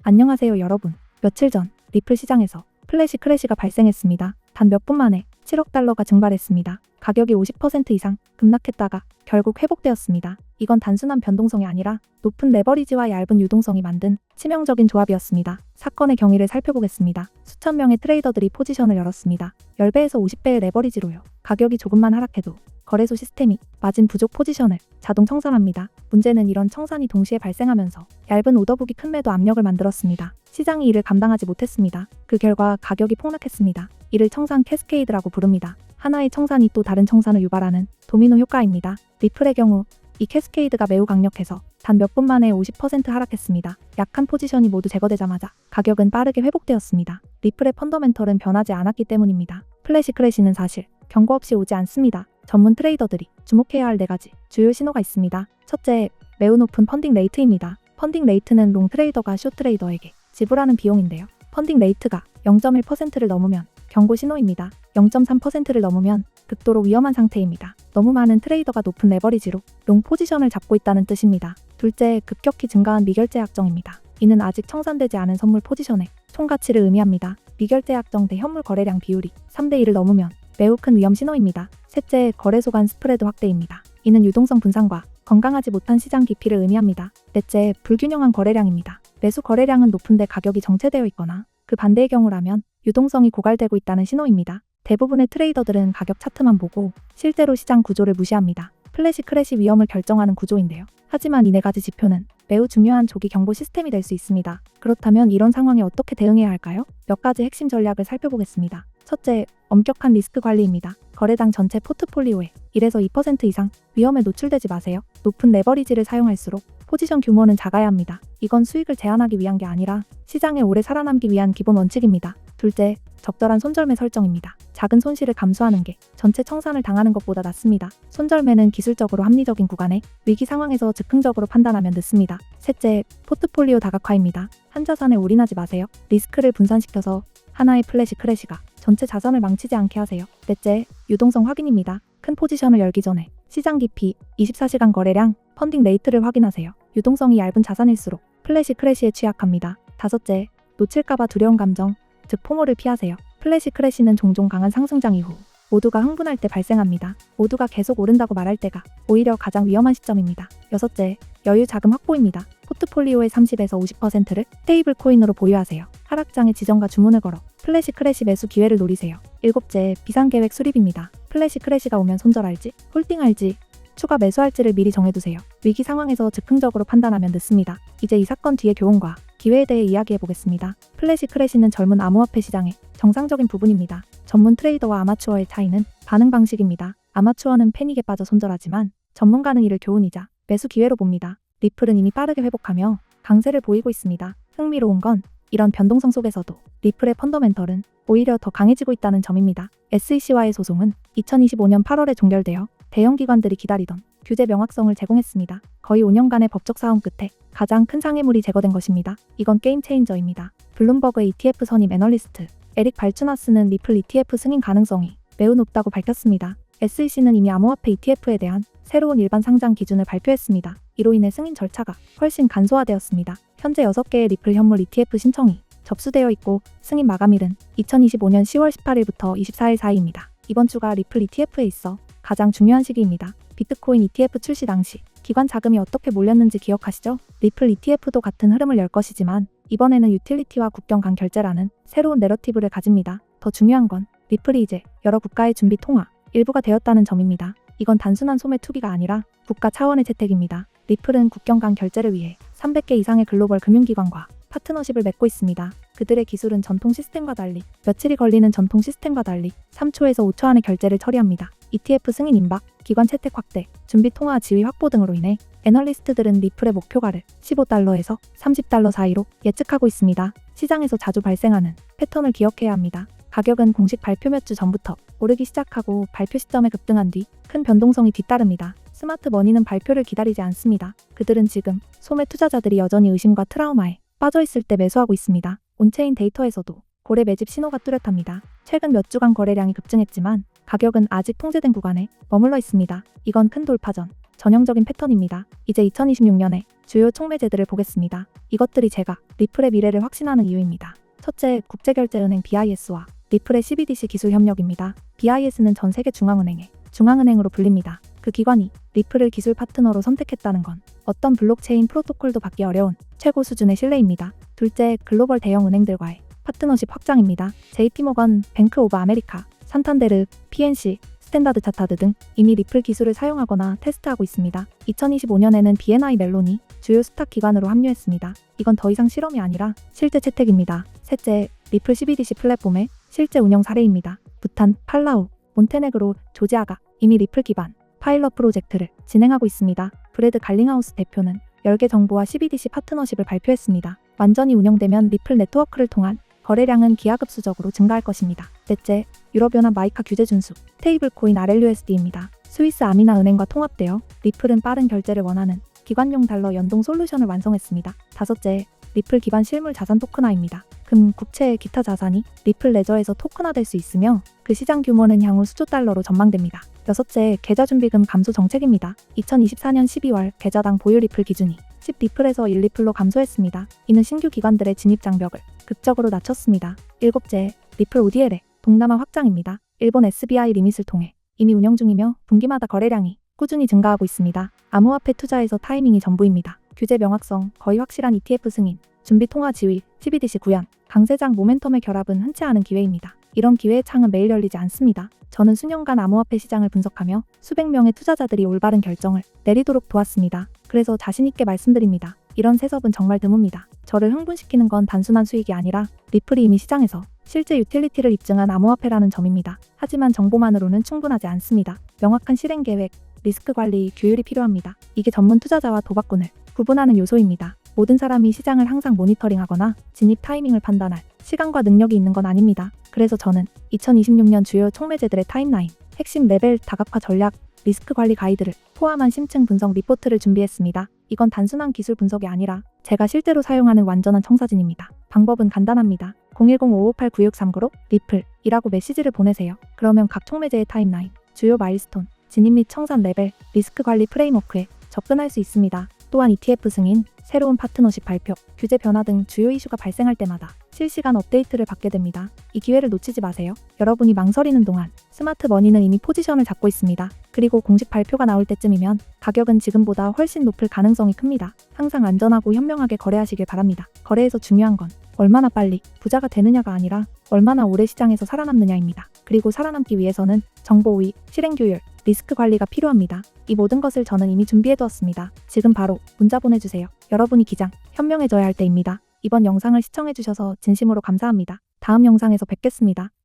안녕하세요 여러분. 며칠 전 리플 시장에서 플래시 크래시가 발생했습니다. 단 몇 분 만에 7억 달러가 증발했습니다. 가격이 50% 이상 급락했다가 결국 회복되었습니다. 이건 단순한 변동성이 아니라 높은 레버리지와 얇은 유동성이 만든 치명적인 조합이었습니다. 사건의 경위를 살펴보겠습니다. 수천 명의 트레이더들이 포지션을 열었습니다. 10배에서 50배의 레버리지로요. 가격이 조금만 하락해도 거래소 시스템이 마진 부족 포지션을 자동 청산합니다. 문제는 이런 청산이 동시에 발생하면서 얇은 오더북이 큰 매도 압력을 만들었습니다. 시장이 이를 감당하지 못했습니다. 그 결과 가격이 폭락했습니다. 이를 청산 캐스케이드라고 부릅니다. 하나의 청산이 또 다른 청산을 유발하는 도미노 효과입니다. 리플의 경우 이 캐스케이드가 매우 강력해서 단 몇 분 만에 50% 하락했습니다. 약한 포지션이 모두 제거되자마자 가격은 빠르게 회복되었습니다. 리플의 펀더멘털은 변하지 않았기 때문입니다. 플래시 크래시는 사실 경고 없이 오지 않습니다. 전문 트레이더들이 주목해야 할 4가지 주요 신호가 있습니다. 첫째, 매우 높은 펀딩 레이트입니다. 펀딩 레이트는 롱 트레이더가 숏 트레이더에게 지불하는 비용인데요. 펀딩 레이트가 0.1%를 넘으면 경고 신호입니다. 0.3%를 넘으면 극도로 위험한 상태입니다. 너무 많은 트레이더가 높은 레버리지로 롱 포지션을 잡고 있다는 뜻입니다. 둘째, 급격히 증가한 미결제 약정입니다. 이는 아직 청산되지 않은 선물 포지션의 총 가치를 의미합니다. 미결제 약정 대 현물 거래량 비율이 3대 1을 넘으면 매우 큰 위험 신호입니다. 셋째, 거래소 간 스프레드 확대입니다. 이는 유동성 분산과 건강하지 못한 시장 기피를 의미합니다. 넷째, 불균형한 거래량입니다. 매수 거래량은 높은데 가격이 정체되어 있거나 그 반대의 경우라면 유동성이 고갈되고 있다는 신호입니다. 대부분의 트레이더들은 가격 차트만 보고 실제로 시장 구조를 무시합니다. 플래시 크래시 위험을 결정하는 구조인데요. 하지만 이 4가지 지표는 매우 중요한 조기 경보 시스템이 될 수 있습니다. 그렇다면 이런 상황에 어떻게 대응해야 할까요? 몇 가지 핵심 전략을 살펴보겠습니다. 첫째, 엄격한 리스크 관리입니다. 거래당 전체 포트폴리오의 1에서 2% 이상 위험에 노출되지 마세요. 높은 레버리지를 사용할수록 포지션 규모는 작아야 합니다. 이건 수익을 제한하기 위한 게 아니라 시장에 오래 살아남기 위한 기본 원칙입니다. 둘째, 적절한 손절매 설정입니다. 작은 손실을 감수하는 게 전체 청산을 당하는 것보다 낫습니다. 손절매는 기술적으로 합리적인 구간에 위기 상황에서 즉흥적으로 판단하면 늦습니다. 셋째, 포트폴리오 다각화입니다. 한 자산에 올인하지 마세요. 리스크를 분산시켜서 하나의 플래시 크래시가 전체 자산을 망치지 않게 하세요. 넷째, 유동성 확인입니다. 큰 포지션을 열기 전에 시장 깊이, 24시간 거래량, 펀딩 레이트를 확인하세요. 유동성이 얇은 자산일수록 플래시 크래시에 취약합니다. 다섯째, 놓칠까봐 두려운 감정, 즉 포모를 피하세요. 플래시 크래시는 종종 강한 상승장 이후 모두가 흥분할 때 발생합니다. 모두가 계속 오른다고 말할 때가 오히려 가장 위험한 시점입니다. 여섯째, 여유 자금 확보입니다. 포트폴리오의 30에서 50%를 스테이블 코인으로 보유하세요. 하락장에 지정과 주문을 걸어 플래시 크래시 매수 기회를 노리세요. 일곱째, 비상계획 수립입니다. 플래시 크래시가 오면 손절할지, 홀딩할지, 추가 매수할지를 미리 정해두세요. 위기 상황에서 즉흥적으로 판단하면 늦습니다. 이제 이 사건 뒤의 교훈과 기회에 대해 이야기해보겠습니다. 플래시 크래시는 젊은 암호화폐 시장의 정상적인 부분입니다. 전문 트레이더와 아마추어의 차이는 반응 방식입니다. 아마추어는 패닉에 빠져 손절하지만 전문가는 이를 교훈이자 매수 기회로 봅니다. 리플은 이미 빠르게 회복하며 강세를 보이고 있습니다. 흥미로운 건 이런 변동성 속에서도 리플의 펀더멘털은 오히려 더 강해지고 있다는 점입니다. SEC와의 소송은 2025년 8월에 종결되어 대형 기관들이 기다리던 규제 명확성을 제공했습니다. 거의 5년간의 법적 싸움 끝에 가장 큰 장애물이 제거된 것입니다. 이건 게임 체인저입니다. 블룸버그의 ETF 선임 애널리스트 에릭 발추나스는 리플 ETF 승인 가능성이 매우 높다고 밝혔습니다. SEC는 이미 암호화폐 ETF에 대한 새로운 일반 상장 기준을 발표했습니다. 이로 인해 승인 절차가 훨씬 간소화되었습니다. 현재 6개의 리플 현물 ETF 신청이 접수되어 있고 승인 마감일은 2025년 10월 18일부터 24일 사이입니다. 이번 주가 리플 ETF에 있어 가장 중요한 시기입니다. 비트코인 ETF 출시 당시 기관 자금이 어떻게 몰렸는지 기억하시죠? 리플 ETF도 같은 흐름을 열 것이지만 이번에는 유틸리티와 국경 간 결제라는 새로운 내러티브를 가집니다. 더 중요한 건 리플이 이제 여러 국가의 준비 통화 일부가 되었다는 점입니다. 이건 단순한 소매 투기가 아니라 국가 차원의 채택입니다. 리플은 국경 간 결제를 위해 300개 이상의 글로벌 금융기관과 파트너십을 맺고 있습니다. 그들의 기술은 전통 시스템과 달리 며칠이 걸리는 전통 시스템과 달리 3초에서 5초 안에 결제를 처리합니다. ETF 승인 임박, 기관 채택 확대, 준비 통화 지위 확보 등으로 인해 애널리스트들은 리플의 목표가를 15달러에서 30달러 사이로 예측하고 있습니다. 시장에서 자주 발생하는 패턴을 기억해야 합니다. 가격은 공식 발표 몇 주 전부터 오르기 시작하고 발표 시점에 급등한 뒤 큰 변동성이 뒤따릅니다. 스마트 머니는 발표를 기다리지 않습니다. 그들은 지금 소매 투자자들이 여전히 의심과 트라우마에 빠져있을 때 매수하고 있습니다. 온체인 데이터에서도 고래 매집 신호가 뚜렷합니다. 최근 몇 주간 거래량이 급증했지만 가격은 아직 통제된 구간에 머물러 있습니다. 이건 큰 돌파전, 전형적인 패턴입니다. 이제 2026년에 주요 촉매제들을 보겠습니다. 이것들이 제가 리플의 미래를 확신하는 이유입니다. 첫째, 국제결제은행 BIS와 리플의 CBDC 기술 협력입니다. BIS는 전 세계 중앙은행의 중앙은행으로 불립니다. 그 기관이 리플을 기술 파트너로 선택했다는 건 어떤 블록체인 프로토콜도 받기 어려운 최고 수준의 신뢰입니다. 둘째, 글로벌 대형 은행들과의 파트너십 확장입니다. JP모건, 뱅크 오브 아메리카, 산탄데르, PNC, 스탠다드 차타드 등 이미 리플 기술을 사용하거나 테스트하고 있습니다. 2025년에는 BNI 멜론이 주요 스탁 기관으로 합류했습니다. 이건 더 이상 실험이 아니라 실제 채택입니다. 셋째, 리플 CBDC 플랫폼의 실제 운영 사례입니다. 부탄, 팔라우, 몬테네그로, 조지아가 이미 리플 기반 파일럿 프로젝트를 진행하고 있습니다. 브래드 갈링하우스 대표는 10개 정부와 CBDC 파트너십을 발표했습니다. 완전히 운영되면 리플 네트워크를 통한 거래량은 기하급수적으로 증가할 것입니다. 넷째, 유럽연합 마이카 규제 준수, 스테이블코인 RLUSD입니다. 스위스 아미나 은행과 통합되어 리플은 빠른 결제를 원하는 기관용 달러 연동 솔루션을 완성했습니다. 다섯째, 리플 기반 실물 자산 토큰화입니다. 금, 국채, 기타 자산이 리플 레저에서 토큰화될 수 있으며 그 시장 규모는 향후 수조 달러로 전망됩니다. 여섯째, 계좌준비금 감소 정책입니다. 2024년 12월 계좌당 보유 리플 기준이 10리플에서 1리플로 감소했습니다. 이는 신규 기관들의 진입 장벽을 극적으로 낮췄습니다. 일곱째, 리플 ODL의 동남아 확장입니다. 일본 SBI 리밋을 통해 이미 운영 중이며 분기마다 거래량이 꾸준히 증가하고 있습니다. 암호화폐 투자에서 타이밍이 전부입니다. 규제 명확성, 거의 확실한 ETF 승인, 준비 통화 지위, CBDC 구현, 강세장 모멘텀의 결합은 흔치 않은 기회입니다. 이런 기회의 창은 매일 열리지 않습니다. 저는 수년간 암호화폐 시장을 분석하며 수백 명의 투자자들이 올바른 결정을 내리도록 도왔습니다. 그래서 자신있게 말씀드립니다. 이런 세습은 정말 드뭅니다. 저를 흥분시키는 건 단순한 수익이 아니라 리플이 이미 시장에서 실제 유틸리티를 입증한 암호화폐라는 점입니다. 하지만 정보만으로는 충분하지 않습니다. 명확한 실행 계획, 리스크 관리, 규율이 필요합니다. 이게 전문 투자자와 도박꾼을 구분하는 요소입니다. 모든 사람이 시장을 항상 모니터링하거나 진입 타이밍을 판단할 시간과 능력이 있는 건 아닙니다. 그래서 저는 2026년 주요 촉매제들의 타임라인, 핵심 레벨 다각화 전략, 리스크 관리 가이드를 포함한 심층 분석 리포트를 준비했습니다. 이건 단순한 기술 분석이 아니라 제가 실제로 사용하는 완전한 청사진입니다. 방법은 간단합니다. 010-558-9639로 리플이라고 메시지를 보내세요. 그러면 각 촉매제의 타임라인, 주요 마일스톤, 진입 및 청산 레벨, 리스크 관리 프레임워크에 접근할 수 있습니다. 또한 ETF 승인, 새로운 파트너십 발표, 규제 변화 등 주요 이슈가 발생할 때마다 실시간 업데이트를 받게 됩니다. 이 기회를 놓치지 마세요. 여러분이 망설이는 동안 스마트 머니는 이미 포지션을 잡고 있습니다. 그리고 공식 발표가 나올 때쯤이면 가격은 지금보다 훨씬 높을 가능성이 큽니다. 항상 안전하고 현명하게 거래하시길 바랍니다. 거래에서 중요한 건 얼마나 빨리 부자가 되느냐가 아니라 얼마나 오래 시장에서 살아남느냐입니다. 그리고 살아남기 위해서는 정보 우위, 실행 규율, 리스크 관리가 필요합니다. 이 모든 것을 저는 이미 준비해두었습니다. 지금 바로 문자 보내주세요. 여러분이 기장, 현명해져야 할 때입니다. 이번 영상을 시청해주셔서 진심으로 감사합니다. 다음 영상에서 뵙겠습니다.